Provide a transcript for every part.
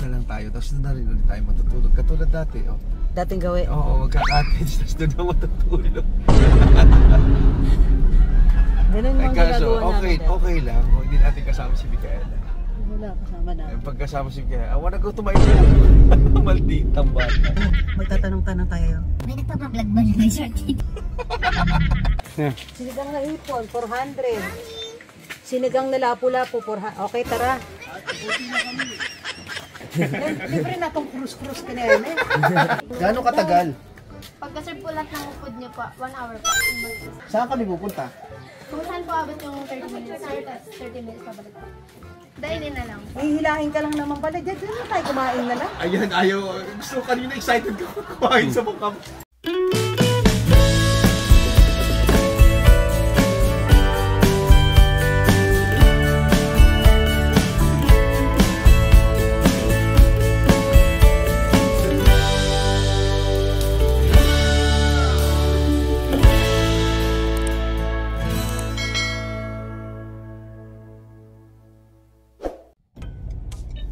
na lang tayo, tapos doon na rin ulit tayo matutulog. Katulad dati, oh. Dating gawin? Oo, magka-cottage, tapos doon na matutulog. Ganun mga ginagawa namin. Okay lang, kung hindi natin kasama si Micaela. Wala, kasama na. Pagkasama si Micaela, I wanna go to my room. Malditang bata. Magtatanong-tanong tayo. May nagpapablog ba na short dito? Sinigang na hipon, 400. Sinigang na lapu-lapu, 400. Okay, tara. Libre na itong cruise-cruise ka na yan eh. Gano'ng katagal? Pagka-serve po lahat ng food niyo po, 1 hour po. Saan kami pupunta? Kung saan po abot yung 30 minutes, 30 minutes pabalik po. Dahil na lang. Hihilahin ka lang naman pala. Diyan na tayo, kumain na lang. Ayan, ayaw. Gusto kanina excited ka kumain sa mga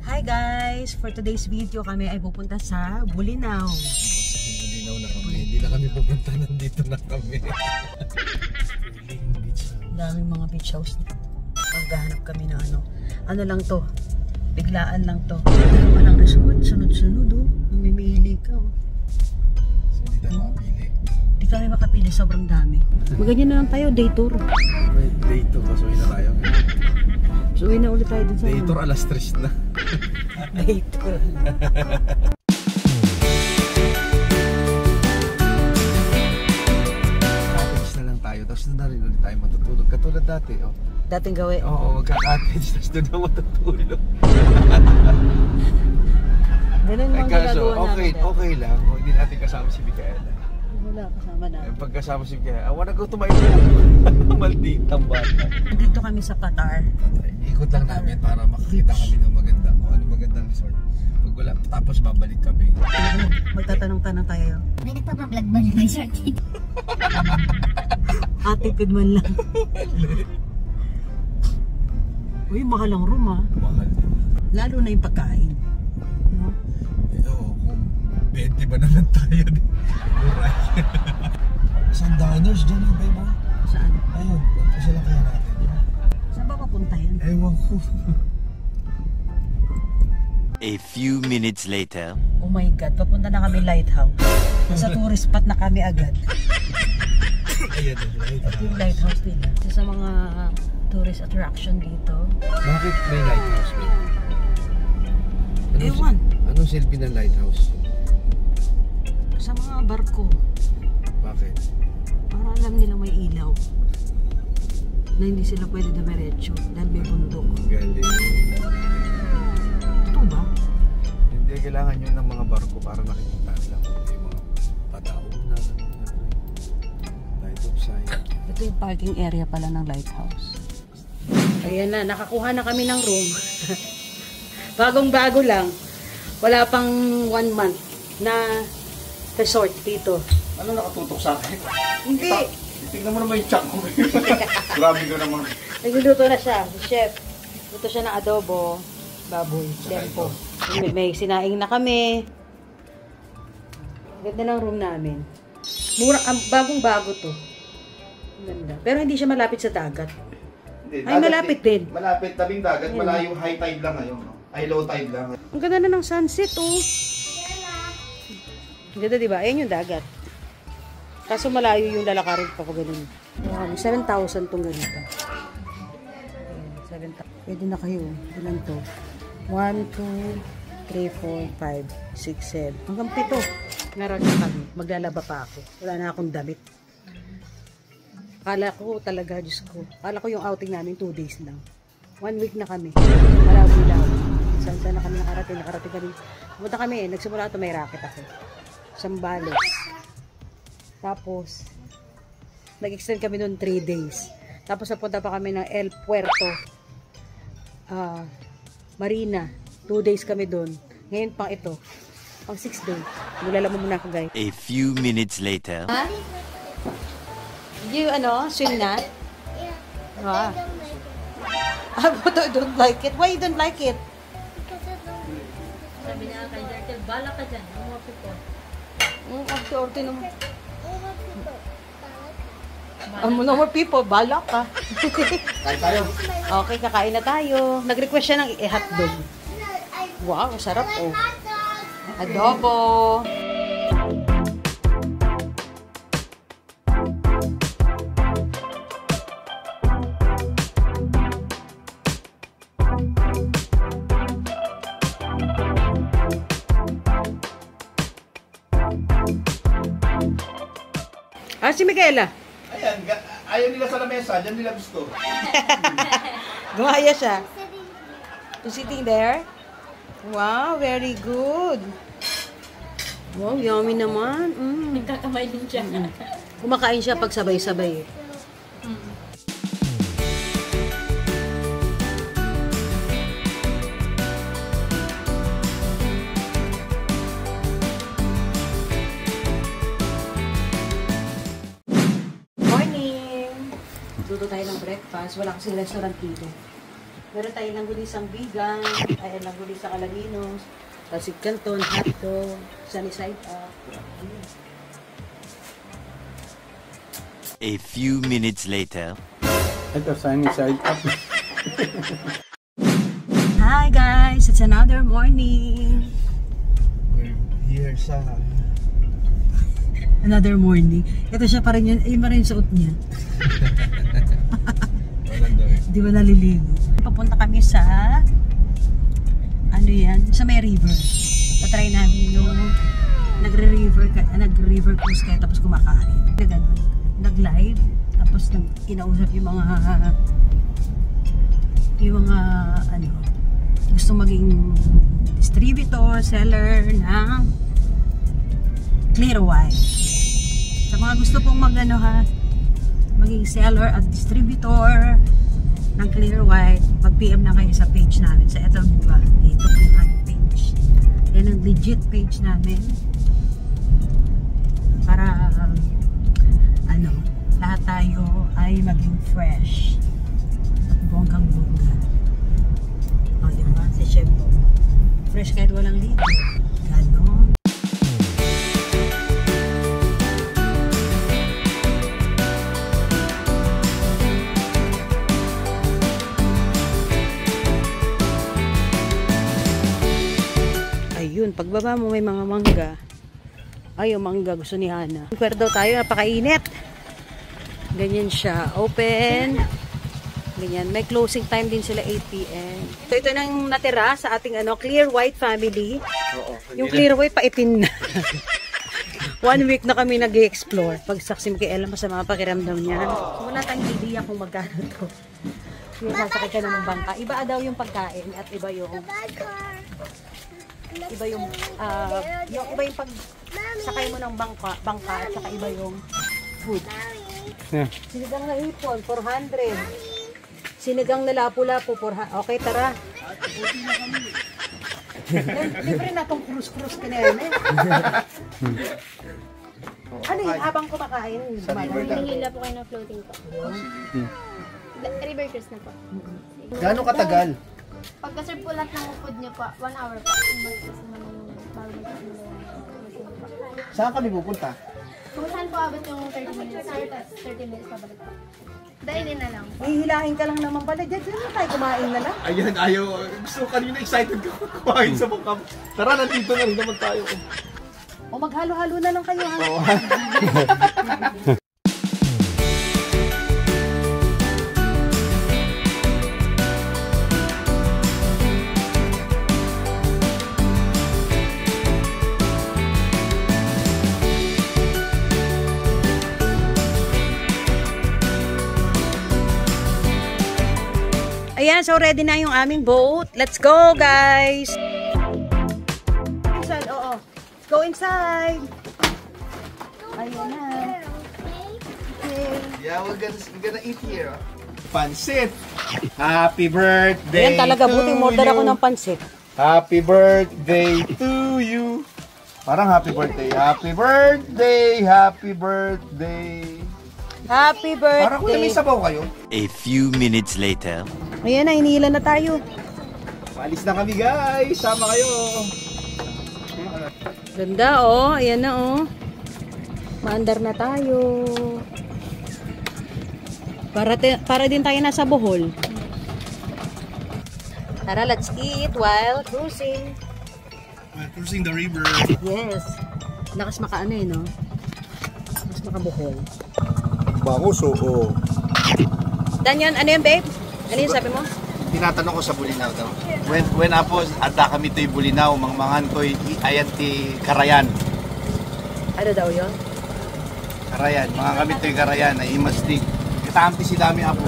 Hi guys! For today's video kami ay pupunta sa Bulinaw. Bulinaw na kami. Hindi na kami pupunta. Nandito na kami. Daming mga beach house na. Maghahanap kami na ano lang to. Biglaan lang to. Dalawa lang resort. Sunod-sunod oh. Mamimili ka oh. So, hindi tayo makapili. Hindi kami makapili. Sobrang dami. Maganyan na lang tayo. Day tour. Day tour. Kasuhin na tayo. So, uwi na ulit tayo dun sa Day tour alas 3 na. Day tour. Cottage na lang tayo. Tapos doon na rin ulit tayo matutulog. Katulad dati, oh. Dating gawin? Oo, magka-cottage. Tapos doon na matutulog. Ganun mga ginagawa namin. Okay lang. Kung hindi natin kasama si Micaela. Wala, kasama na. Pagkasama si Micaela, I wanna go to my room. Malditang bata. Dito kami sa Qatar. Ikot lang namin para makakita kami ng maganda. Kung ano magandang resort. Pag wala, tapos babalik kami. Magtatanong-tanong tayo. May nagpapablog ba na short dito? Atipid man lang. Uy, mahal ang room ah. Mahal. Lalo na yung pagkain. No? Oo, kung 20 ba naman tayo. Alright. Saan diners dyan yung bay mo? Saan? Ayun, kasi lang kaya natin. Saan ba papunta yan? Ewan ko. A few minutes later. Oh my God, papunta na kami lighthouse. Nasa tourist spot na kami agad. Ayan, lighthouse. Yung lighthouse din. Isa sa mga tourist attraction dito. Bakit may lighthouse? Ewan. Anong silbi ng lighthouse? Sa mga barko. Bakit? Para alam nila may ilaw. Na hindi sila pwede dumiretso dahil may bundok. Galing. Totoo ba? Hindi, kailangan yun ng mga barko para nakikita lang yung mga pataong na light of sight. Ito yung parking area pala ng lighthouse. Ayan na, nakakuha na kami ng room. Bagong-bago lang. Wala pang 1 month na resort dito. Ano nakatutok sa akin? Hindi. Tingnan mo naman yung chunk ko. Grabe ka naman. Nagluluto na siya, chef. Luto siya ng adobo, baboy, tempo. May sinaing na kami. Ganda ng room namin. Mura, bagong-bago to. Ganda. Pero hindi siya malapit sa dagat. Hindi, ay, malapit din. Malapit, tabing dagat. Ayun. Malayo high tide lang ngayon. No? Ay, low tide lang. Ang ganda na ng sunset, oh. Ang ganda, diba? Ayan yung dagat. Kaso malayo yung lalakarin pa pag ganun. 7,000 tong ganito. 7,000. Pwede na kayo. Ilan to? 1, 2, 3, 4, 5, 6, 7. Hanggang 7. Meron na kami. Maglalaba pa ako. Wala na akong damit. Akala ko talaga, Diyos ko. Akala ko yung outing namin 2 days lang. 1 week na kami. Malaw-ilaw. Saan na kami nakarating. Nakarating kami. Pumunta kami eh. Nagsimula ito may racket ako. Sambales. Tapos, nag-extend kami noon 3 days. Tapos napunta pa kami ng El Puerto. Marina. 2 days kami doon. Ngayon pang ito. Pang 6 days. Naglalamo muna ako guys. A few minutes later. Ha? You swim na? Yeah. Ah. I don't like it. I don't like it. Why you don't like it? Because I don't Sabi niya kay Jertel, bala ka dyan. Mga people. Orte naman. No more people, balak ka. Kain tayo. Okay, kakain na tayo. Nag-request siya ng hotdog. Wow, sarap oh. Adobo. Si Micaela. Ayan, ayaw nila sa lamesa, dyan nila gusto. Gumaya siya. You sitting there? Wow, very good. Wow, yummy naman. Nagkakamay din siya. Kumakain siya pag sabay-sabay. Luto tayo ng breakfast. Wala kasing restaurant dito. Meron tayo langgulisang bigang, ay langgulisang alaminos, pasig canton, hotdog, sunny side up. A few minutes later. Ito, sunny side up. Hi guys! It's another morning. We're here sa... Another morning. Ito siya pa rin yun. Ayun pa rin yung suot niya. Di ba naliligo? Papunta kami sa ano yan? Sa may river. Patry namin yung nagre-river cruise kayo tapos kumakain. Ganun. Nag-live tapos inausap yung mga ano gusto maging distributor, seller ng clear white. Sa mga gusto pong maging seller at distributor ng clear white, mag-PM na kayo sa page namin. Sa ito ba? Ito po yung aming page. Yan ang legit page namin. Para lahat tayo ay maging fresh. At bonggang-bongga. O, diba? Si Chef fresh kahit walang ligo. Ganon. Ayun, pagbaba mo may mga mangga. Ay, yung mangga gusto ni Hana. Pwede daw tayo, napakainit. Ganyan siya. Open. Ganyan. May closing time din sila 8 p.m. So, ito nang natira sa ating clear white family. Oo. Yung clear white, paitin na. 1 week na kami nag-explore. Pag-saksim kay Ella, masama pakiramdam niya. So, wala tayong idea kung magkano to. Yung sasakay ka ng bangka. Iba daw yung pagkain at iba yung iba yung pag sakay mo ng bangka at saka iba yung food. Yeah. Sinigang na hipon, 400. Sinigang na lapu-lapu, 400. Okay, tara. Libre na itong cruise kineme. Ano yung habang kumakain? Hinihila po kayo ng floating po. River cruise na po. Gano'ng katagal? Pagka-serve po lahat ng food niyo po, 1 hour po. Saan kami pupunta? Kung saan po abot yung 30 minutes, 30 minutes pabalik po. Dine-in na lang. Hihilahin ka lang naman pala. Diyan na tayo kumain na lang. Ayan, ayaw. Gusto ko kanina excited ka kumain sa bangka. Tara, nandito na rin naman tayo. O maghalo-halo na lang kayo ha. Oo. Ayan, so ready na yung aming boat. Let's go, guys! Inside, oo. Let's go inside. Ayan na. Okay. Yeah, we're gonna eat here. Pansit! Happy birthday Ayan talaga, buting order ako ng pansit. Happy birthday to you. Parang happy birthday. Happy birthday! Happy birthday! Happy Parang kung may birthday! sabaw kayo. A few minutes later. Ayan na, hinihila na tayo. Malis na kami guys. Sama kayo. Ganda oh, ayan na oh. Maandar na tayo. Para din tayo nasa Bohol. Tara, let's eat while cruising. We're cruising the river. Yes. Lakas makaano eh, no? Lakas makabuhol. Bangus, oo. Dan yun, ano yun, babe? Ano yun sabi mo? Tinatanong ko sa Bulinaw daw. When apo adda kami to'y Bulinaw, mangmangan ko'y ayan ti Karayan. Ano daw yun? Karayan, mga kami to'y Karayan, ay imastig. Katampi si dami apo.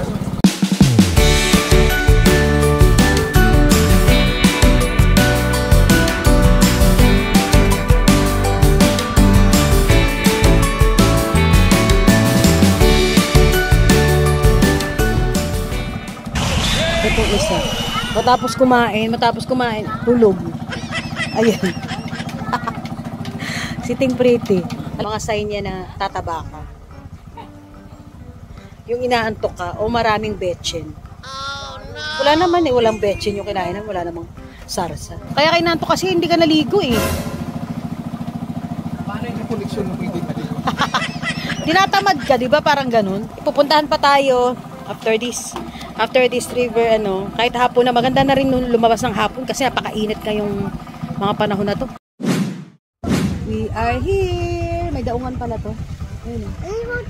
Ito isa. Matapos kumain, tulog. Ayan. Sitting pretty. Mga sign niya na tataba ka. Yung inaantok ka o maraming betchin. Wala naman eh, walang betchin yung kinainan, wala namang sarsa. Kaya inaantok kasi hindi ka naligo eh. Paano yung koleksyon mo hindi maligo? Tinatamad ka, di ba? Parang ganun. Pupuntahan pa tayo after this river, ano, kahit hapon na maganda na rin lumabas ng hapon kasi napakainit kayong mga panahon na to. We are here. May daungan pala to. Ayun. I hold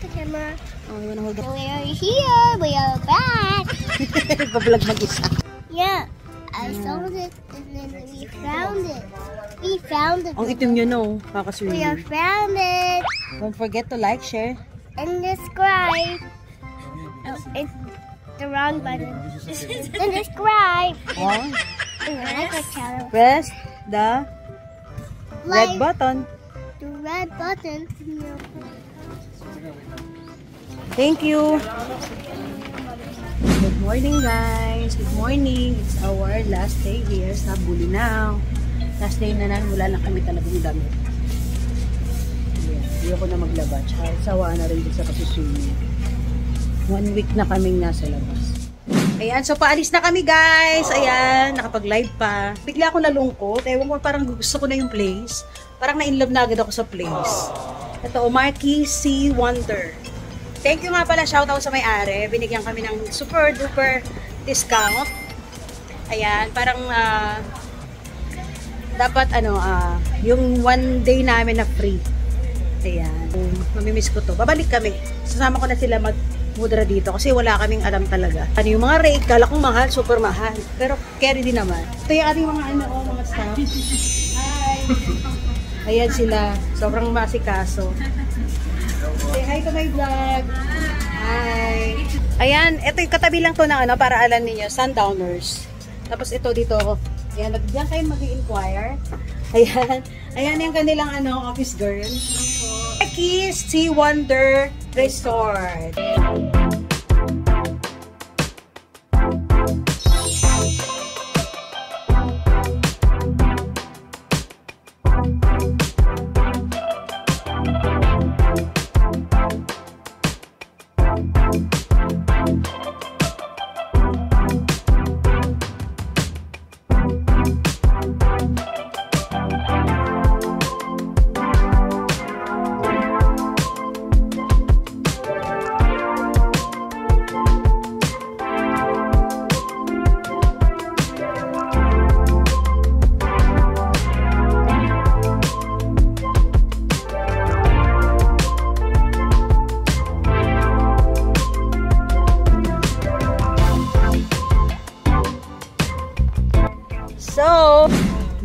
the camera. Oh, you wanna hold the... We are here. We are back. Nagpa-vlog mag-isa. Yeah. I saw it and then we found it. We found it. Ang itim nyo, no? We Kakaswimming. are found it. Don't forget to like, share. And subscribe. Oh, it's the wrong button. And subscribe. Oh, And like our channel. press the red Like button. the red button. Thank you. Good morning, guys. Good morning. It's our last day here sa Bulinaw. Last day na nan, wala na kami talagang damit. Hindi ako na maglaba. Tsaka sawa na rin din sa kasuswimming. 1 week na kaming nasa labas. Ayan, so paalis na kami, guys. Ayan, nakapag-live pa. Bigla ako nalungkot. Ewan ko, parang gusto ko na yung place. Parang na-inlove na agad ako sa place. Ito, Marquis C. Wonder. Thank you nga pala, shoutout sa may-ari. Binigyan kami ng super duper discount. Ayan, parang dapat yung 1 day namin na free. Ayan, mamimiss ko to. Babalik kami. Sasama ko na sila magmudra dito kasi wala kaming alam talaga. Ano yung mga rate, kala kong mahal, super mahal. Pero carry din naman. Ito yung ating mga mga staff. Hi! Ayan sila, sobrang masikaso. Say hi to my vlog. Hi. Ayan, ito yung katabi lang to ng para alam niyo, Sundowners. Tapos ito dito, ayan, diyan kayo mag-i-inquire. Ayan, ayan yung kanilang office girl. Marquis C. Wonder Resort. So,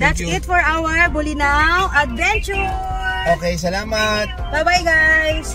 that's it for our Bulinaw adventure. Okay, salamat. Bye-bye, guys.